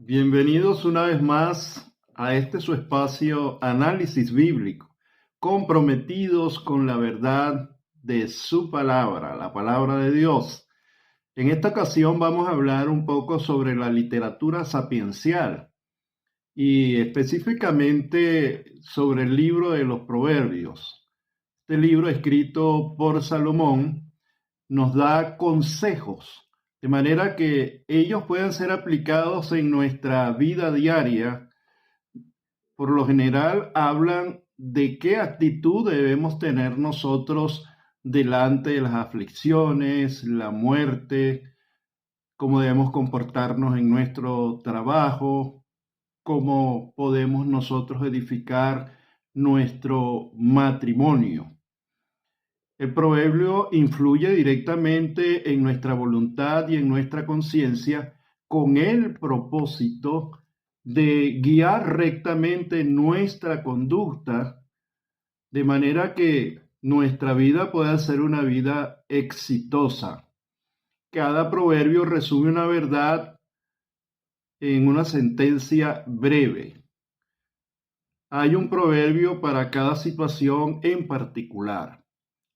Bienvenidos una vez más a este su espacio Análisis Bíblico, comprometidos con la verdad de su palabra, la palabra de Dios. En esta ocasión vamos a hablar un poco sobre la literatura sapiencial y específicamente sobre el libro de los Proverbios. Este libro escrito por Salomón nos da consejos de manera que ellos puedan ser aplicados en nuestra vida diaria. Por lo general hablan de qué actitud debemos tener nosotros delante de las aflicciones, la muerte, cómo debemos comportarnos en nuestro trabajo, cómo podemos nosotros edificar nuestro matrimonio. El proverbio influye directamente en nuestra voluntad y en nuestra conciencia con el propósito de guiar rectamente nuestra conducta de manera que nuestra vida pueda ser una vida exitosa. Cada proverbio resume una verdad en una sentencia breve. Hay un proverbio para cada situación en particular.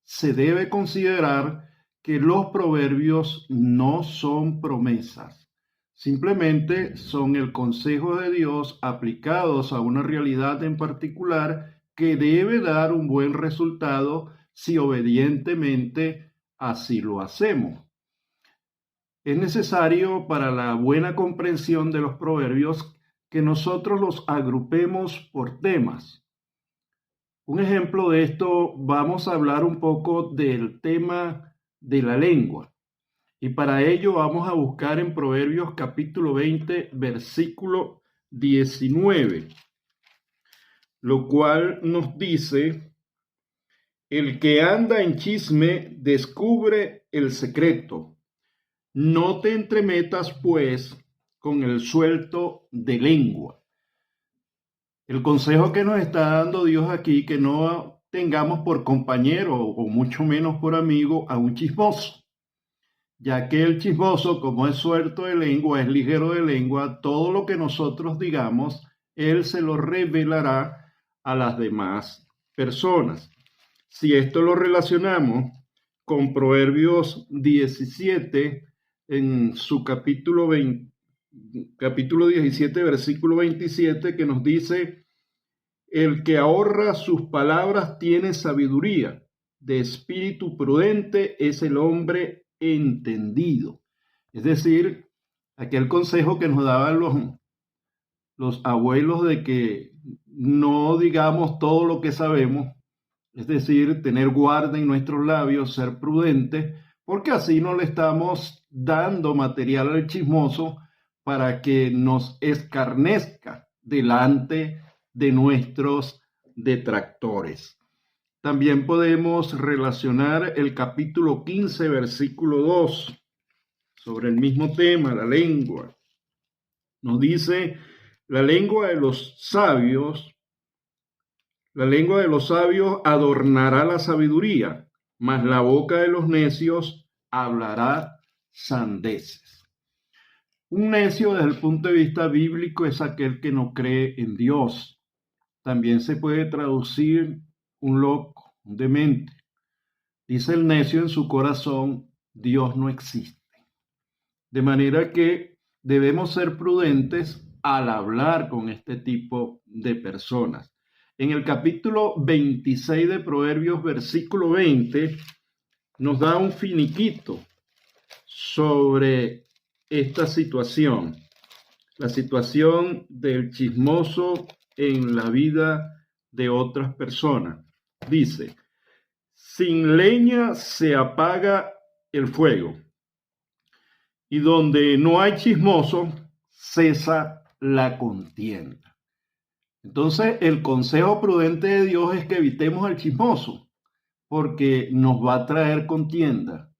Se debe considerar que los proverbios no son promesas, simplemente son el consejo de Dios aplicados a una realidad en particular que debe dar un buen resultado si obedientemente así lo hacemos. Es necesario para la buena comprensión de los proverbios que nosotros los agrupemos por temas. Un ejemplo de esto, vamos a hablar un poco del tema de la lengua. Y para ello vamos a buscar en Proverbios capítulo 20, versículo 19, lo cual nos dice: el que anda en chisme descubre el secreto. No te entremetas, pues, con el suelto de lengua. El consejo que nos está dando Dios aquí, que no tengamos por compañero o mucho menos por amigo a un chismoso, ya que el chismoso, como es suelto de lengua, es ligero de lengua, todo lo que nosotros digamos, él se lo revelará a las demás personas. Si esto lo relacionamos con Proverbios 17, en su capítulo 17, versículo 27, que nos dice: el que ahorra sus palabras tiene sabiduría, de espíritu prudente es el hombre entendido. Es decir, aquel consejo que nos daban los abuelos de que no digamos todo lo que sabemos, es decir, tener guarda en nuestros labios, ser prudentes, porque así no le estamos dando material al chismoso para que nos escarnezca delante de nuestros detractores. También podemos relacionar el capítulo 15, versículo 2, sobre el mismo tema, la lengua. Nos dice: la lengua de los sabios adornará la sabiduría, mas la boca de los necios hablará sandeces. Un necio desde el punto de vista bíblico es aquel que no cree en Dios. También se puede traducir un loco, un demente. Dice el necio en su corazón: Dios no existe. De manera que debemos ser prudentes al hablar con este tipo de personas. En el capítulo 26 de Proverbios, versículo 20, nos da un finiquito sobre esta situación, la situación del chismoso en la vida de otras personas. Dice: sin leña se apaga el fuego, y donde no hay chismoso, cesa la contienda. Entonces, el consejo prudente de Dios es que evitemos al chismoso, porque nos va a traer contienda.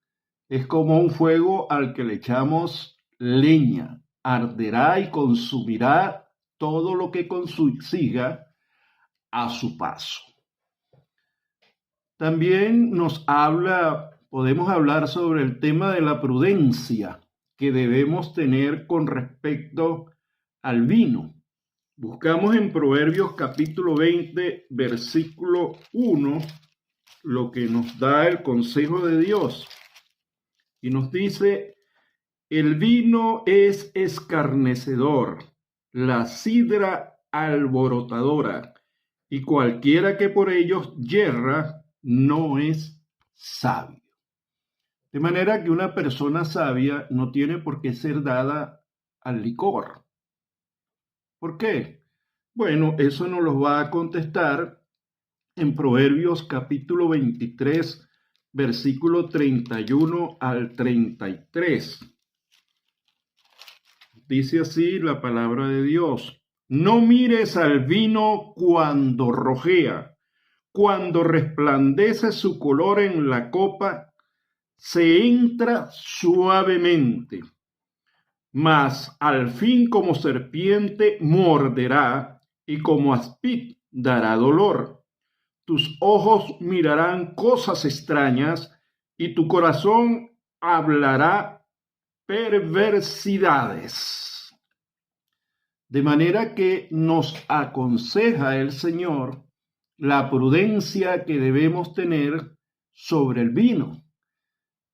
Es como un fuego al que le echamos leña, arderá y consumirá todo lo que consiga a su paso. También podemos hablar sobre el tema de la prudencia que debemos tener con respecto al vino. Buscamos en Proverbios capítulo 20, versículo 1, lo que nos da el consejo de Dios. Y nos dice: el vino es escarnecedor, la sidra alborotadora, y cualquiera que por ellos yerra no es sabio. De manera que una persona sabia no tiene por qué ser dada al licor. ¿Por qué? Bueno, eso nos lo va a contestar en Proverbios capítulo 23, versículo 31 al 33. Dice así la palabra de Dios: no mires al vino cuando rojea, cuando resplandece su color en la copa, se entra suavemente, mas al fin como serpiente morderá y como aspid dará dolor. Tus ojos mirarán cosas extrañas y tu corazón hablará perversidades. De manera que nos aconseja el Señor la prudencia que debemos tener sobre el vino.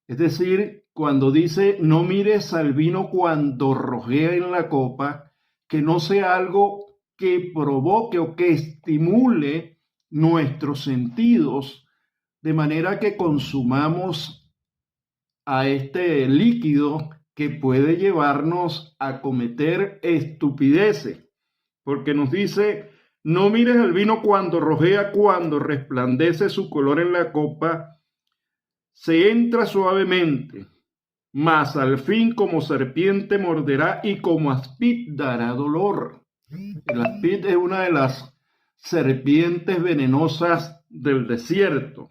Es decir, cuando dice no mires al vino cuando rojea en la copa, que no sea algo que provoque o que estimule nuestros sentidos, de manera que consumamos a este líquido que puede llevarnos a cometer estupideces, porque nos dice: no mires al vino cuando rojea, cuando resplandece su color en la copa, se entra suavemente, mas al fin como serpiente morderá y como aspid dará dolor. El aspid es una de las serpientes venenosas del desierto.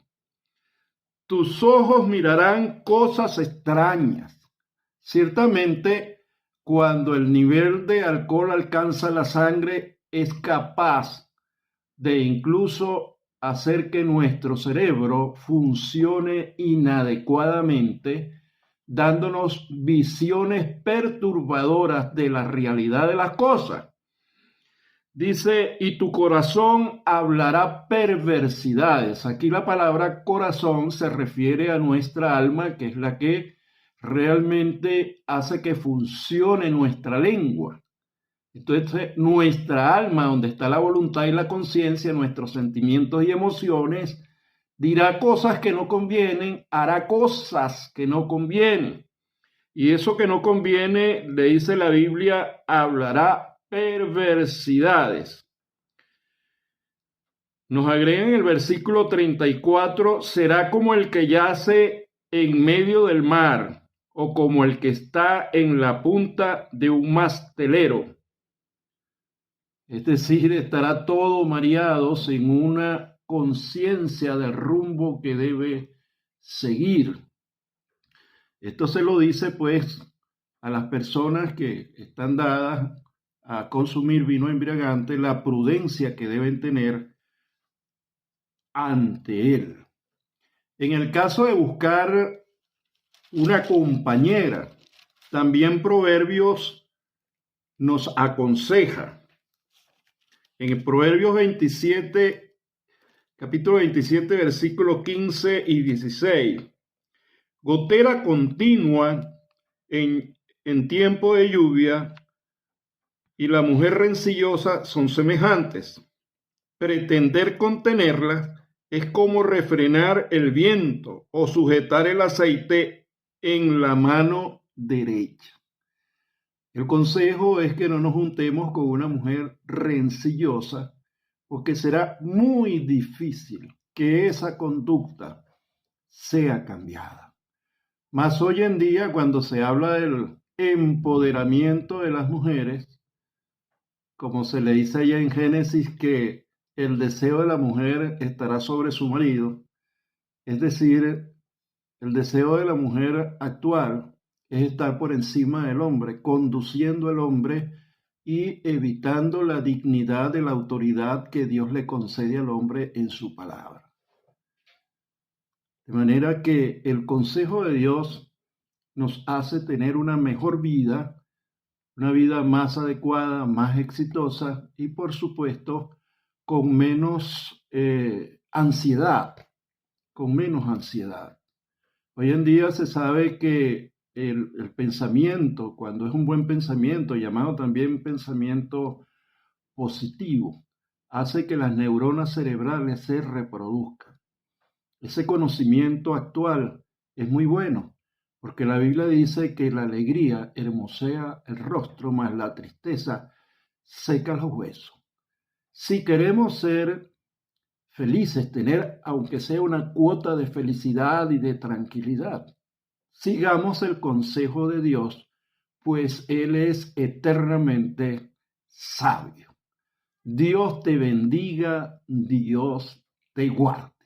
Tus ojos mirarán cosas extrañas. Ciertamente, cuando el nivel de alcohol alcanza la sangre, es capaz de incluso hacer que nuestro cerebro funcione inadecuadamente, dándonos visiones perturbadoras de la realidad de las cosas. Dice: y tu corazón hablará perversidades. Aquí la palabra corazón se refiere a nuestra alma, que es la que realmente hace que funcione nuestra lengua. Entonces, nuestra alma, donde está la voluntad y la conciencia, nuestros sentimientos y emociones, dirá cosas que no convienen, hará cosas que no convienen. Y eso que no conviene, le dice la Biblia, hablará perversidades. Nos agrega en el versículo 34, será como el que yace en medio del mar, o como el que está en la punta de un mastelero. Es decir, estará todo mareado sin una conciencia del rumbo que debe seguir. Esto se lo dice pues a las personas que están dadas a consumir vino embriagante, la prudencia que deben tener ante él. En el caso de buscar una compañera, también Proverbios nos aconseja. En el Proverbios 27, capítulo 27, versículos 15 y 16. Gotera continua en tiempo de lluvia y la mujer rencillosa son semejantes. Pretender contenerlas es como refrenar el viento o sujetar el aceite en la mano derecha. El consejo es que no nos juntemos con una mujer rencillosa, porque será muy difícil que esa conducta sea cambiada. Más hoy en día, cuando se habla del empoderamiento de las mujeres, como se le dice allá en Génesis, que el deseo de la mujer estará sobre su marido, es decir, el deseo de la mujer actual es estar por encima del hombre, conduciendo al hombre y evitando la dignidad de la autoridad que Dios le concede al hombre en su palabra. De manera que el consejo de Dios nos hace tener una mejor vida, una vida más adecuada, más exitosa y por supuesto con menos ansiedad, con menos ansiedad. Hoy en día se sabe que el pensamiento, cuando es un buen pensamiento, llamado también pensamiento positivo, hace que las neuronas cerebrales se reproduzcan. Ese conocimiento actual es muy bueno, porque la Biblia dice que la alegría hermosea el rostro, más la tristeza seca los huesos. Si queremos ser felices, tener aunque sea una cuota de felicidad y de tranquilidad, sigamos el consejo de Dios, pues Él es eternamente sabio. Dios te bendiga, Dios te guarde.